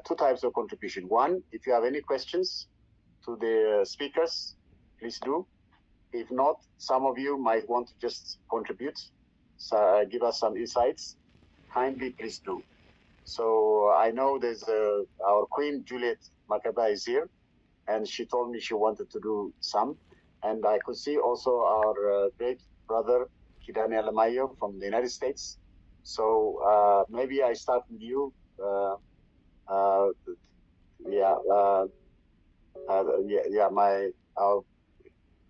two types of contribution. One, if you have any questions to the speakers, please do. If not, some of you might want to just contribute, so give us some insights. Kindly, please do. So I know there's our Queen Juliet Makaba is here, and she told me she wanted to do some. And I could see also our great brother Kidane Alamayo from the United States. So maybe I start with you.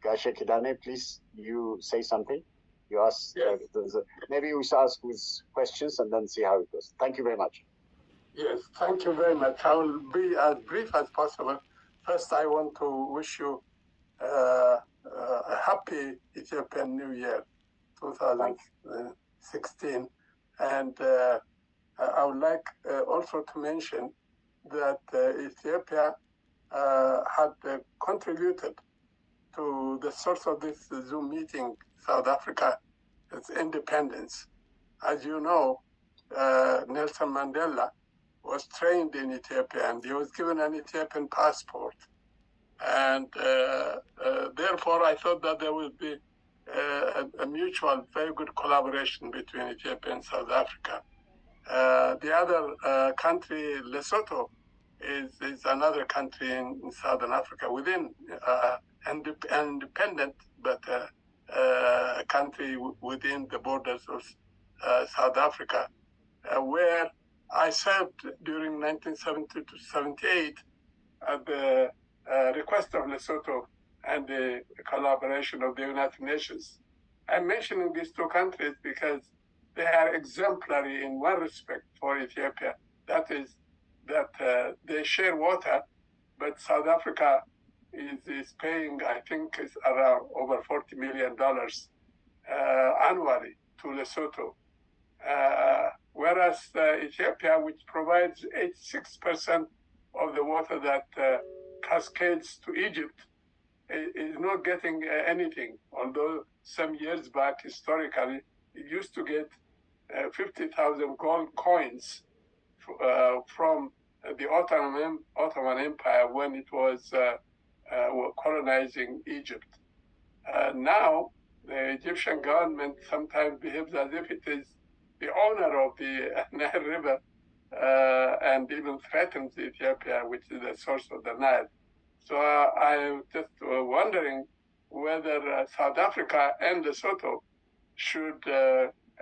Gasha Kidane, please, you say something. You ask, yes. Maybe we should ask with questions and then see how it goes. Thank you very much. Yes, thank you very much. I will be as brief as possible. First, I want to wish you a happy Ethiopian New Year, 2016. And I would like also to mention that Ethiopia had contributed to the source of this Zoom meeting, South Africa, its independence. As you know, Nelson Mandela was trained in Ethiopia and he was given an Ethiopian passport. And therefore, I thought that there would be a mutual, very good collaboration between Ethiopia and South Africa. The other country, Lesotho, is another country in Southern Africa, within independent, but a country within the borders of South Africa, where I served during 1970 to 78 at the request of Lesotho and the collaboration of the United Nations. I'm mentioning these two countries because they are exemplary in one respect for Ethiopia. That is that they share water, but South Africa is paying, I think, is around over $40 million annually to Lesotho. Whereas Ethiopia, which provides 86% of the water that cascades to Egypt, is not getting anything. Although some years back, historically, it used to get 50,000 gold coins from the Ottoman Empire when it was colonizing Egypt. Now, the Egyptian government sometimes behaves as if it is the owner of the Nile River and even threatens Ethiopia, which is the source of the Nile. So I'm just wondering whether South Africa and Lesotho should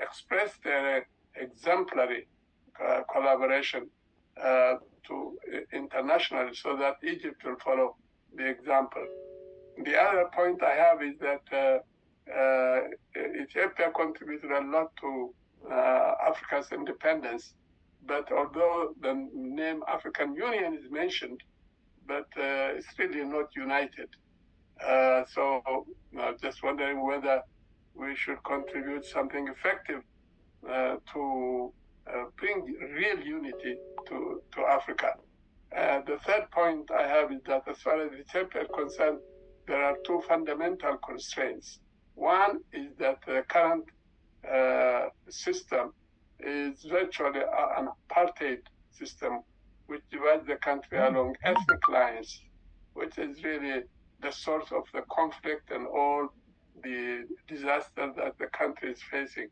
express their exemplary collaboration to internationally, so that Egypt will follow the example. The other point I have is that Ethiopia contributed a lot to Africa's independence, but although the name African Union is mentioned, but it's really not united. So just wondering whether we should contribute something effective to bring real unity to Africa. The third point I have is that as far as Ethiopia is concerned, there are two fundamental constraints. One is that the current system is virtually an apartheid system, which divides the country along ethnic lines, which is really the source of the conflict and all the disaster that the country is facing.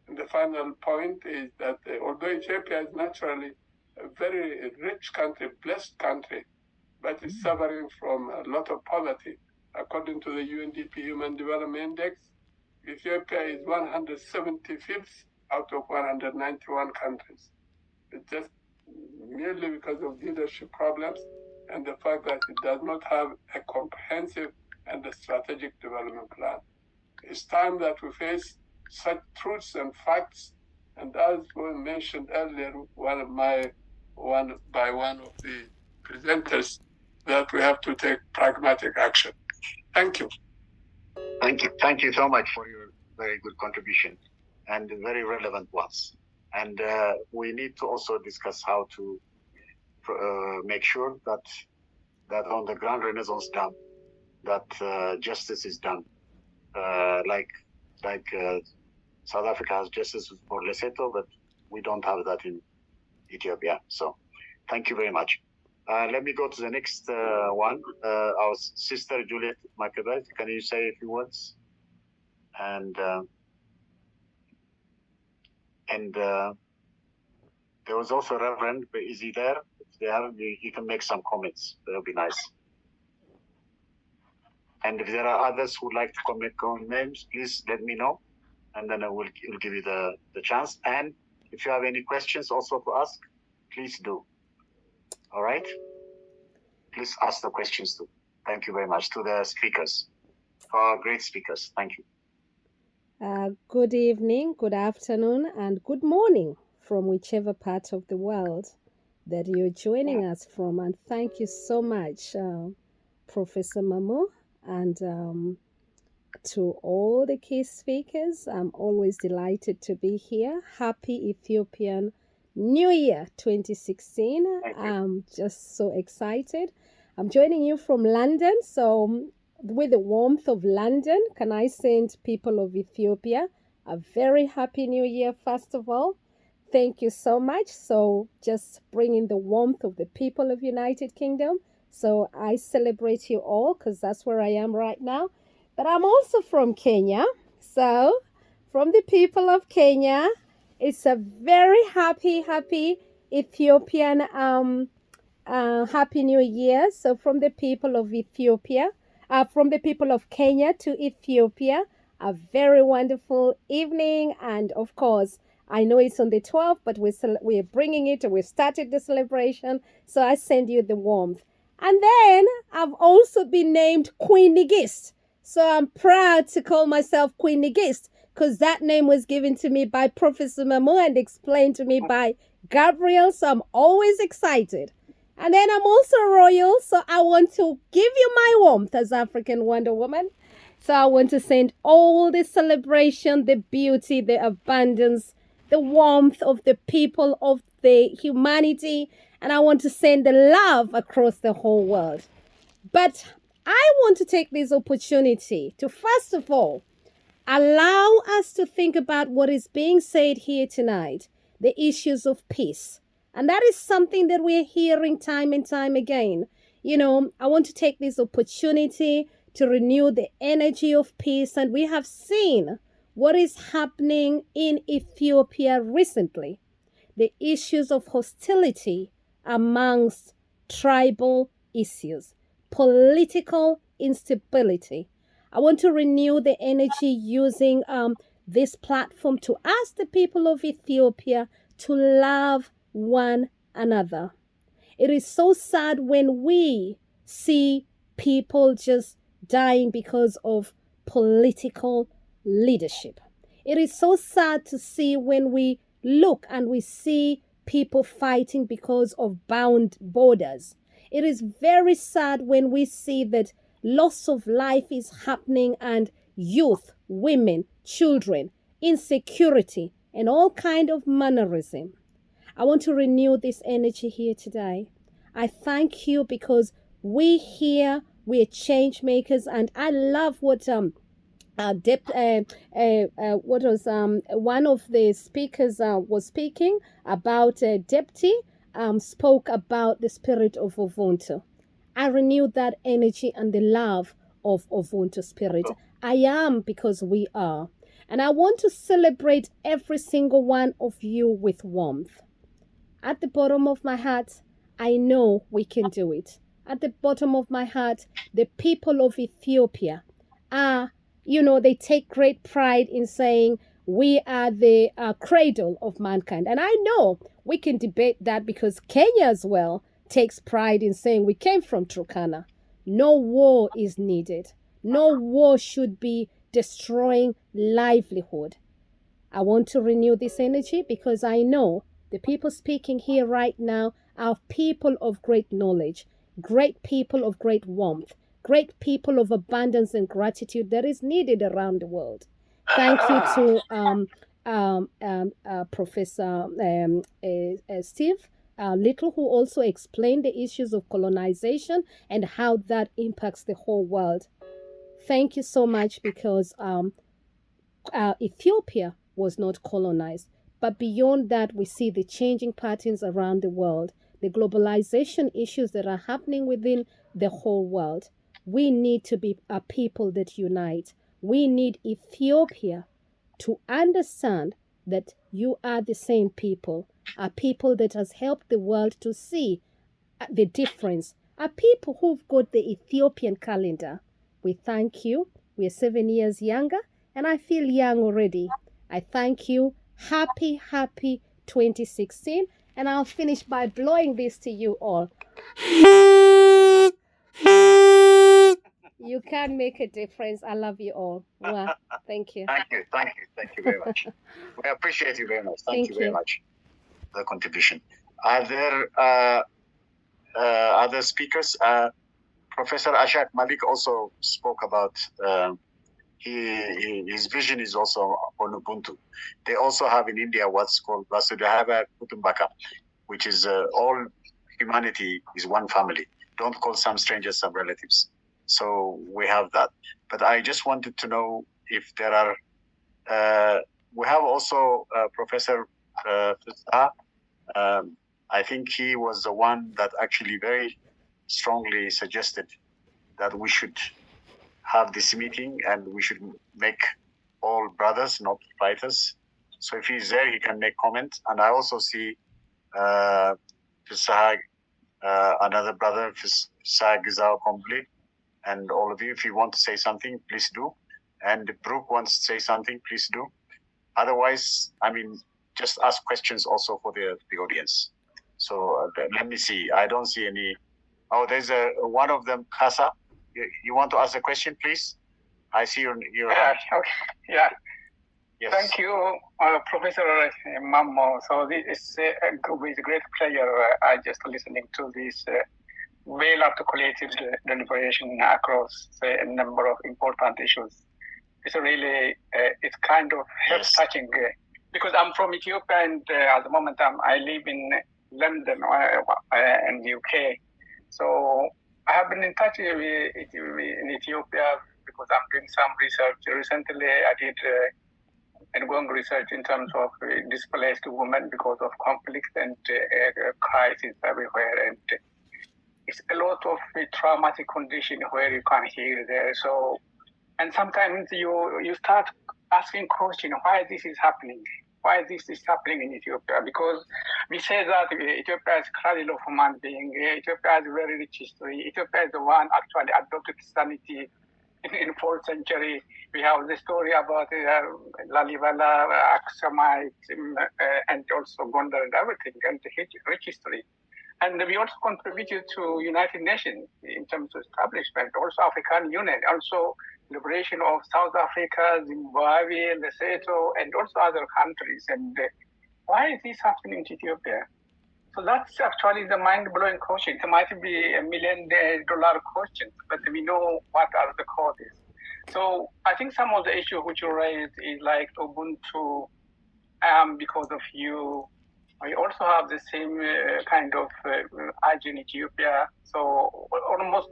And the final point is that although Ethiopia is naturally a very rich country, blessed country, but is suffering from a lot of poverty. According to the UNDP Human Development Index, Ethiopia is 175th out of 191 countries. It's just merely because of leadership problems and the fact that it does not have a comprehensive and a strategic development plan. It's time that we face such truths and facts, and as was mentioned earlier, one by one of the presenters, that we have to take pragmatic action. Thank you. Thank you so much for your very good contribution and very relevant ones. And we need to also discuss how to make sure that on the Grand Renaissance Dam, that justice is done. Like South Africa has justice for Lesotho, but we don't have that in Ethiopia. So Thank you very much. Let me go to the next one. Our sister Juliet Macabeth, can you say a few words? And there was also Reverend, but is he there? If they have, you can make some comments. That'll be nice. And if there are others who would like to comment names, please let me know, and then I will give you the chance. And if you have any questions also to ask, please do. All right? Please ask the questions too. Thank you very much to the speakers, our great speakers. Thank you. Good evening, good afternoon, and good morning from whichever part of the world that you're joining us from. And thank you so much, Professor Mamo, and to all the key speakers. I'm always delighted to be here. Happy Ethiopian New Year 2016. I'm just so excited. I'm joining you from London, so with the warmth of London, can I send people of Ethiopia a very happy New Year, first of all? Thank you so much. So just bringing the warmth of the people of United Kingdom. So I celebrate you all because that's where I am right now. But I'm also from Kenya. So from the people of Kenya, it's a very happy Ethiopian Happy New Year. So from the people of Ethiopia, from the people of Kenya to Ethiopia, a very wonderful evening. And of course, I know it's on the 12th, but we're bringing it. We started the celebration. So I send you the warmth. And then I've also been named Queen Nigist. So I'm proud to call myself Queen Nigist because that name was given to me by Professor Mamo and explained to me by Gabriel. So I'm always excited. And then I'm also royal, so I want to give you my warmth as African Wonder Woman. So I want to send all the celebration, the beauty, the abundance, the warmth of the people of the humanity. And I want to send the love across the whole world. But I want to take this opportunity to, first of all, allow us to think about what is being said here tonight, the issues of peace. And that is something that we're hearing time and time again. You know, I want to take this opportunity to renew the energy of peace. And we have seen what is happening in Ethiopia recently. The issues of hostility amongst tribal issues, political instability. I want to renew the energy using this platform to ask the people of Ethiopia to love one another. It is so sad when we see people just dying because of political leadership. It is so sad to see when we look and we see people fighting because of bound borders. It is very sad when we see that loss of life is happening and youth, women, children, insecurity, and all kind of mannerism. I want to renew this energy here today. I thank you because we're we're change makers, and I love what what was one of the speakers was speaking about Deputy spoke about the spirit of Ubuntu. I renew that energy and the love of Ubuntu spirit. I am because we are. And I want to celebrate every single one of you with warmth. At the bottom of my heart, I know we can do it. At the bottom of my heart, the people of Ethiopia are, you know, they take great pride in saying we are the cradle of mankind. And I know we can debate that because Kenya as well takes pride in saying we came from Turkana. No war is needed. No war should be destroying livelihood. I want to renew this energy because I know the people speaking here right now are people of great knowledge, great people of great warmth, great people of abundance and gratitude that is needed around the world. Thank you to Professor Steve Little, who also explained the issues of colonization and how that impacts the whole world. Thank you so much because Ethiopia was not colonized. But beyond that, we see the changing patterns around the world. the globalization issues that are happening within the whole world. We need to be a people that unite. We need Ethiopia to understand that you are the same people, a people that has helped the world to see the difference, a people who've got the Ethiopian calendar. We thank you. We're 7 years younger, and I feel young already. I thank you. Happy 2016. And I'll finish by blowing this to you all. You can make a difference. I love you all. Well, thank you. Thank you very much. We appreciate you very much. Thank you very much for the contribution. Are there other speakers? Professor Ashak Malik also spoke about his vision is also on Ubuntu. They also have in India what's called Vasudhaiva Kutumbakam, which is all humanity is one family. Don't call some strangers some relatives. So we have that. But I just wanted to know if there are, we have also Professor Fitha. I think he was the one that actually very strongly suggested that we should have this meeting and we should make all brothers, not fighters. So if he's there, he can make comment. And I also see Fisahag, another brother, Fisahag Gizao Kompli. And all of you, if you want to say something, please do. And if Brooke wants to say something, please do. Otherwise, I mean, just ask questions also for the audience. So let me see. I don't see any. Oh, there's one of them, Kasa. You want to ask a question, please? I see your hand. Okay. Yeah. Yes. Thank you, Professor Mammo. So this is with great pleasure. I just listening to this well-articulated deliberation across a number of important issues. It's really, it's kind of touching because I'm from Ethiopia and at the moment I live in London in the UK. So I have been in touch in Ethiopia because I'm doing some research. Recently, I did ongoing research in terms of displaced women because of conflict and crisis everywhere. And it's a lot of traumatic condition where you can't hear there. So, and sometimes you start asking questions, why this is happening? Why this is happening in Ethiopia? Because we say that Ethiopia is cradle of human being. Ethiopia has a very rich history. Ethiopia is the one actually adopted Christianity in 4th century. We have the story about Lalibela, Aksumite, and also Gondar and everything, and the rich history. And we also contributed to United Nations in terms of establishment, also African Union, also liberation of South Africa, Zimbabwe, Lesotho, and also other countries. And why is this happening in Ethiopia? So that's actually the mind-blowing question. It might be $1 million question, but we know what are the causes. So I think some of the issues which you raised is like Ubuntu, because of you. We also have the same kind of urge in Ethiopia. So almost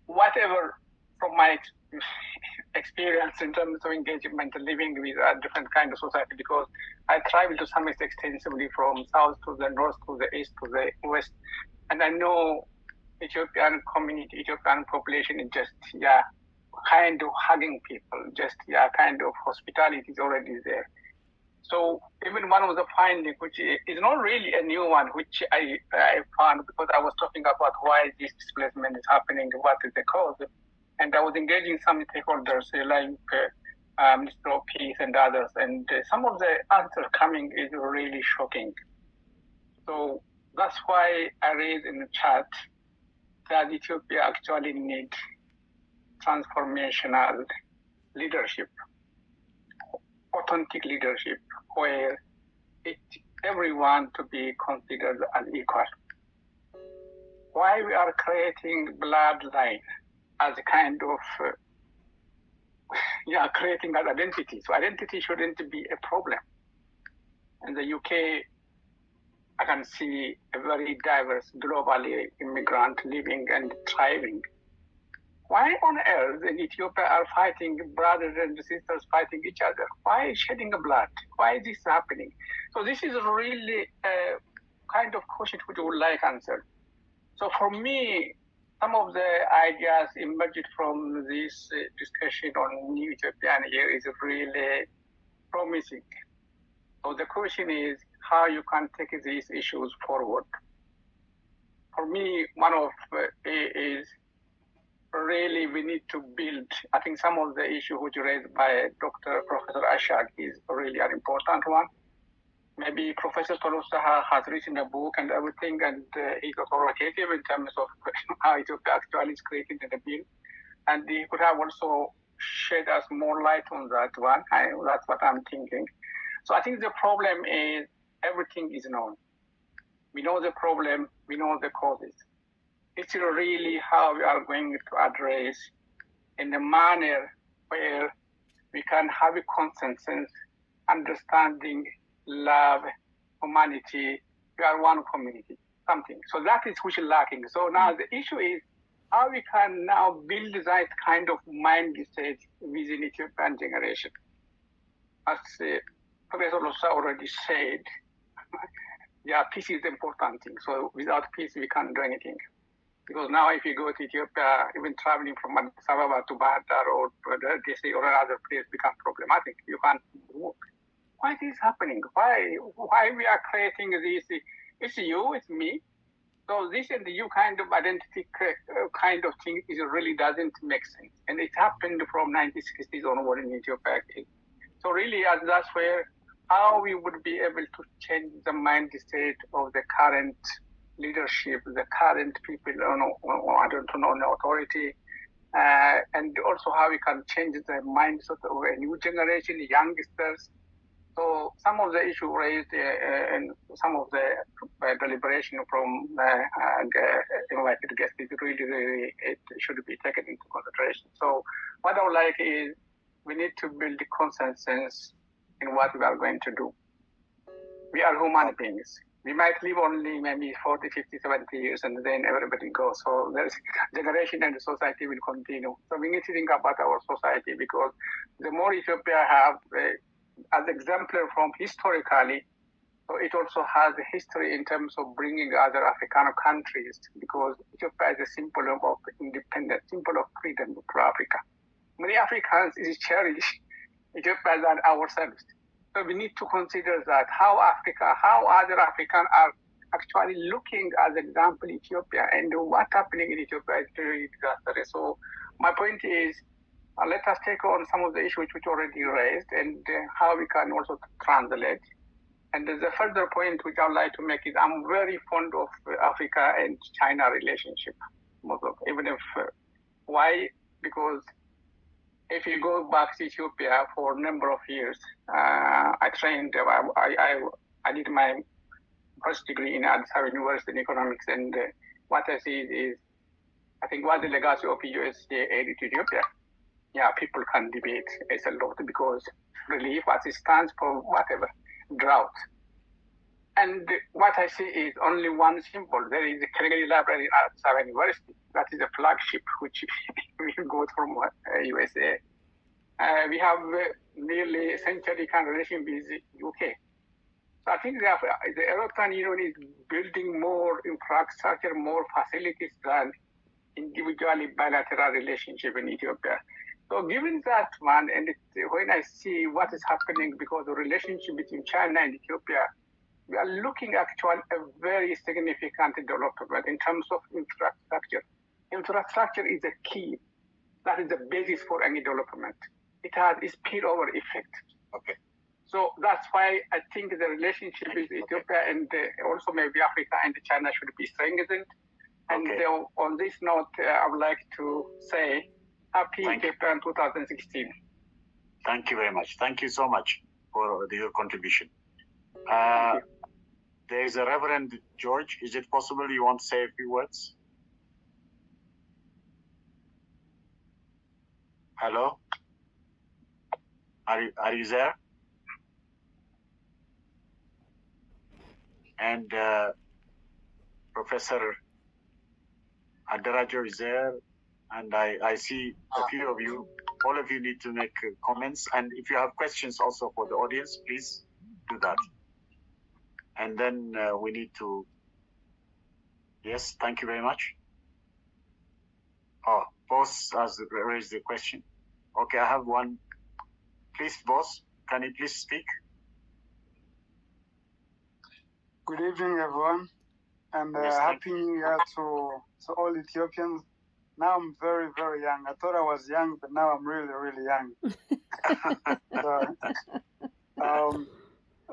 whatever from my experience in terms of engagement, living with a different kind of society, because I travel to some extent extensively from south to the north, to the east, to the west. And I know Ethiopian community, Ethiopian population is just, kind of hugging people, just, kind of hospitality is already there. So even one of the findings, which is not really a new one, which I found because I was talking about why this displacement is happening, what is the cause, and I was engaging some stakeholders like Minister of Peace and others, and some of the answers coming is really shocking. So that's why I raised in the chat that Ethiopia actually needs transformational leadership, authentic leadership, where everyone to be considered as equal. Why we are creating bloodline as a kind of, creating an identity. So identity shouldn't be a problem. In the UK, I can see a very diverse globally immigrant living and thriving. Why on earth in Ethiopia are fighting brothers and sisters fighting each other? Why shedding blood? Why is this happening? So this is really kind of question which I would like answered. So for me, some of the ideas emerged from this discussion on New Ethiopian Year is really promising. So the question is how you can take these issues forward. For me, one of is really we need to build. I think some of the issues which raised by Professor Ashak is really an important one. Maybe Professor Tolosa has written a book and everything, and he's authoritative in terms of how Ethiopia actually is creating the bill. And he could have also shed us more light on that one. That's what I'm thinking. So I think the problem is everything is known. We know the problem, we know the causes. It's really how we are going to address in a manner where we can have a consensus, understanding, love, humanity. We are one community, something. So that is which is lacking. So now the issue is how we can now build that kind of mindset within Ethiopian generation. As Professor Losa already said, yeah, peace is the important thing. So without peace, we can't do anything. Because now if you go to Ethiopia, even traveling from Addis Ababa to Bahadar or DC or another place becomes problematic. You can't walk. Why is this happening? Why we are creating this? It's you, it's me. So this and you kind of identity kind of thing is really doesn't make sense. And it happened from 1960s onward in Ethiopia. So really that's where how we would be able to change the mindset of the current leadership, the current people, I don't know, the authority, and also how we can change the mindset of a new generation, youngsters. So some of the issues raised and some of the deliberation from invited guests is really, it should be taken into consideration. So what I would like is we need to build consensus in what we are going to do. We are human beings. We might live only maybe 40, 50, 70 years and then everybody goes. So there's generation and the society will continue. So we need to think about our society because the more Ethiopia have as exemplar from historically, so it also has a history in terms of bringing other African countries because Ethiopia is a symbol of independence, symbol of freedom for Africa. Many Africans is cherish Ethiopia than ourselves. So we need to consider that how other Africans are actually looking as example Ethiopia and what's happening in Ethiopia is very disastrous. So my point is, let us take on some of the issues which already raised and how we can also translate. And the further point which I would like to make is I'm very fond of Africa and China relationship. Even if, why? Because if you go back to Ethiopia for a number of years, I trained, I did my first degree in Addis Ababa University in economics. And what I see is, I think what the legacy of USA aid to Ethiopia, yeah, people can debate it's a lot because relief as it stands for whatever, drought. And what I see is only one symbol. There is a Calgary Library in Addis Ababa University. That is a flagship which we got from USA. We have nearly a century kind of relation with UK. So I think the European Union is building more infrastructure, more facilities than individually bilateral relationship in Ethiopia. So given that one, and when I see what is happening because the relationship between China and Ethiopia, we are looking actually a very significant development in terms of infrastructure. Infrastructure is a key. That is the basis for any development. It has a spillover effect. Okay. So that's why I think the relationship with Ethiopia and also maybe Africa and China should be strengthened. And on this note, I would like to say happy Ethiopian 2016. Thank you very much. Thank you so much for your contribution. There is a Reverend George. Is it possible you want to say a few words? Hello? Are you there? And Professor Adarajo is there. And I see a few of you. All of you need to make comments. And if you have questions also for the audience, please do that. And then we need to. Yes, thank you very much. Oh, boss has raised the question. Okay, I have one. Please, boss, can you please speak? Good evening, everyone, and Yes, thank happy New Year to all Ethiopians. Now I'm very, very young. I thought I was young, but now I'm really, really young.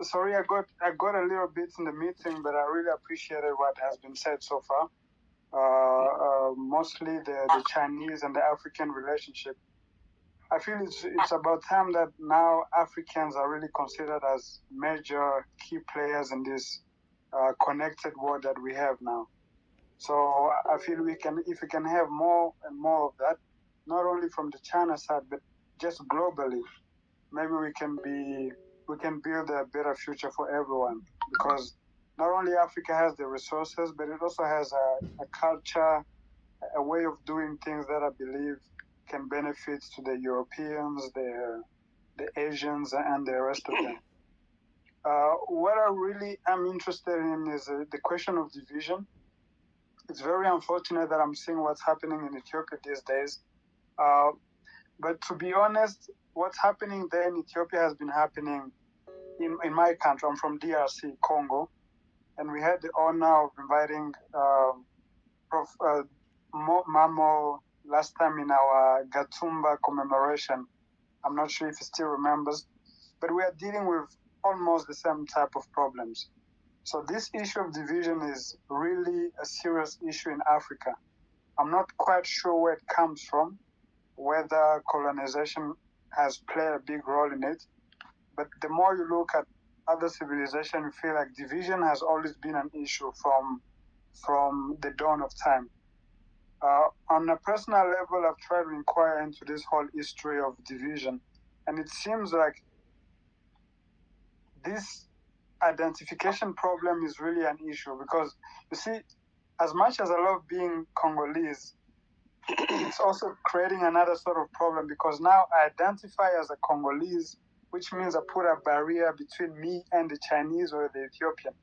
Sorry, I got a little bit in the meeting, but I really appreciated what has been said so far. Mostly the Chinese and the African relationship. I feel it's about time that now Africans are really considered as major key players in this connected world that we have now. So I feel if we can have more and more of that, not only from the China side, but just globally, maybe we can build a better future for everyone. Because not only Africa has the resources, but it also has a culture, a way of doing things that I believe can benefit to the Europeans, the Asians, and the rest of them. What I really am interested in is the question of division. It's very unfortunate that I'm seeing what's happening in Ethiopia these days. But to be honest, what's happening there in Ethiopia has been happening in my country. I'm from DRC, Congo, and we had the honor of inviting Prof. Mamo last time in our Gatumba commemoration. I'm not sure if he still remembers, but we are dealing with almost the same type of problems. So this issue of division is really a serious issue in Africa. I'm not quite sure where it comes from, whether colonization has played a big role in it, but the more you look at other civilizations, you feel like division has always been an issue from the dawn of time. On a personal level, I've tried to inquire into this whole history of division, and it seems like this identification problem is really an issue because, you see, as much as I love being Congolese, it's also creating another sort of problem because now I identify as a Congolese, which means I put a barrier between me and the Chinese or the Ethiopian.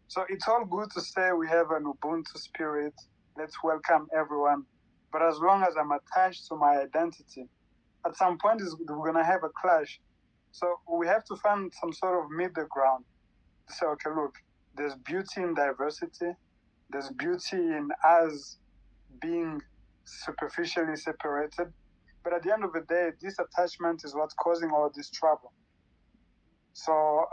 So it's all good to say we have an Ubuntu spirit, let's welcome everyone. But as long as I'm attached to my identity, at some point we're going to have a clash. So we have to find some sort of middle ground to say, okay, look, there's beauty in diversity. There's beauty in us being superficially separated. But at the end of the day, this attachment is what's causing all this trouble. So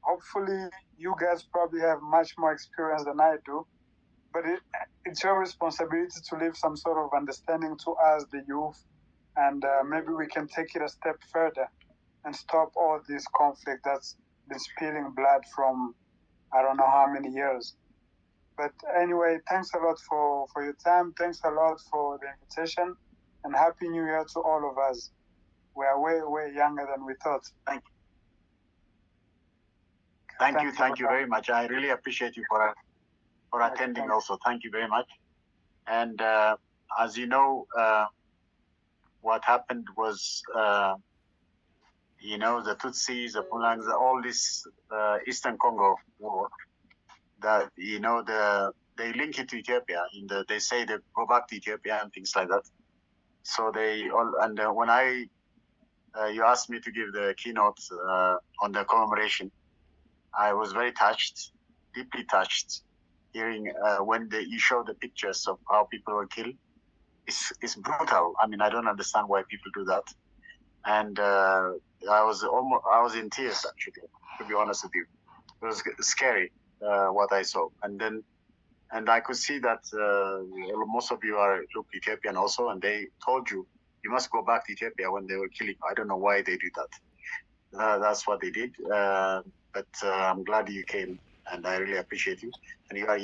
hopefully you guys probably have much more experience than I do. But it's your responsibility to leave some sort of understanding to us, the youth, and maybe we can take it a step further and stop all this conflict that's been spilling blood from I don't know how many years. But anyway, thanks a lot for your time. Thanks a lot for the invitation. And Happy New Year to all of us. We are way, way younger than we thought. Thank you very much. I really appreciate you for attending also. Thank you very much. And as you know, what happened was, the Tutsis, the Pulangs, all this Eastern Congo war, that, they link it to Ethiopia. They say they go back to Ethiopia and things like that. So when you asked me to give the keynote on the commemoration, I was very touched, deeply touched, hearing when you show the pictures of how people were killed. It's brutal. I mean, I don't understand why people do that. And I was in tears, actually, to be honest with you. It was scary what I saw. And I could see that most of you look Ethiopian also, and they told you must go back to Ethiopia when they were killing. I don't know why they did that. That's what they did. But I'm glad you came, and I really appreciate you. And you are